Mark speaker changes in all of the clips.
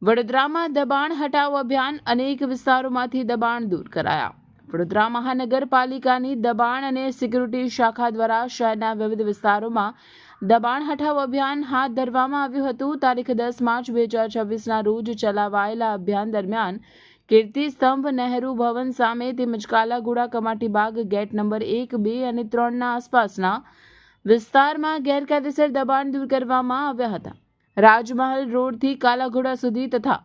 Speaker 1: વડોદરામાં દબાણ હટાવો અભિયાન, અનેક વિસ્તારોમાંથી દબાણ દૂર કરાયા. વડોદરા મહાનગરપાલિકાની દબાણ અને સિક્યુરિટી શાખા દ્વારા શહેરના વિવિધ વિસ્તારોમાં દબાણ હટાવો અભિયાન હાથ ધરવામાં આવ્યું હતું. તારીખ 10 માર્ચ 2026ના રોજ ચલાવાયેલા અભિયાન દરમિયાન કીર્તિ સ્તંભ, નહેરુ ભવન સામે તેમજ કાલાઘોડા, કમાટી બાગ, ગેટ નંબર 1, 2 અને 3ના આસપાસના વિસ્તારમાં ગેરકાયદેસર દબાણ દૂર કરવામાં આવ્યા હતા. રાજમહલ રોડથી કાલાઘોડા સુધી તથા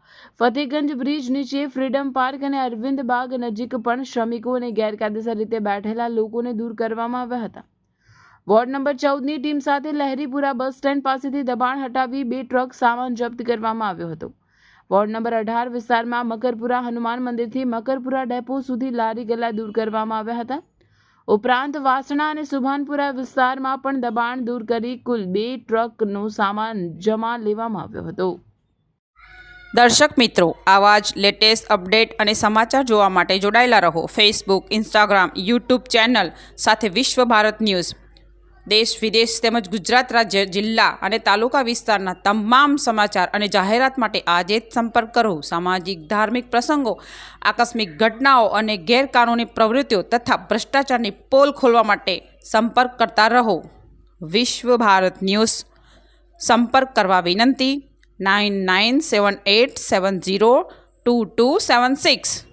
Speaker 1: ફતેગંજ બ્રિજ નીચે, ફ્રીડમ પાર્ક અને અરવિંદ બાગ નજીક પણ શ્રમિકો અને ગેરકાયદેસર રીતે બેઠેલા લોકોને દૂર કરવામાં આવ્યા હતા. વોર્ડ નંબર 14ની ટીમ સાથે લહેરીપુરા બસ સ્ટેન્ડ પાસેથી દબાણ હટાવી 2 ટ્રક સામાન જપ્ત કરવામાં આવ્યો હતો. વોર્ડ નંબર 18 વિસ્તારમાં મકરપુરા હનુમાન મંદિરથી મકરપુરા ડેપો સુધી લારી ગલ્લા દૂર કરવામાં આવ્યા હતા. ઉપરાંત વાસણા અને સુભાનપુરા વિસ્તારમાં પણ દબાણ દૂર કરી કુલ 2 ટ્રકનો સામાન જમા લેવામાં આવ્યો હતો.
Speaker 2: દર્શક મિત્રો, આવા જ લેટેસ્ટ અપડેટ અને સમાચાર જોવા માટે જોડાયેલા રહો ફેસબુક, ઇન્સ્ટાગ્રામ, યુટ્યુબ ચેનલ સાથે વિશ્વ ભારત ન્યૂઝ. દેશ વિદેશ તેમજ ગુજરાત રાજ્ય, જિલ્લા અને તાલુકા વિસ્તારના તમામ સમાચાર અને જાહેરાત માટે આજે જ સંપર્ક કરો. સામાજિક, ધાર્મિક પ્રસંગો, આકસ્મિક ઘટનાઓ અને ગેરકાનૂની પ્રવૃત્તિઓ તથા ભ્રષ્ટાચારની પોલ ખોલવા માટે સંપર્ક કરતા રહો. વિશ્વ ભારત ન્યૂઝ. સંપર્ક કરવા વિનંતી 9978702276.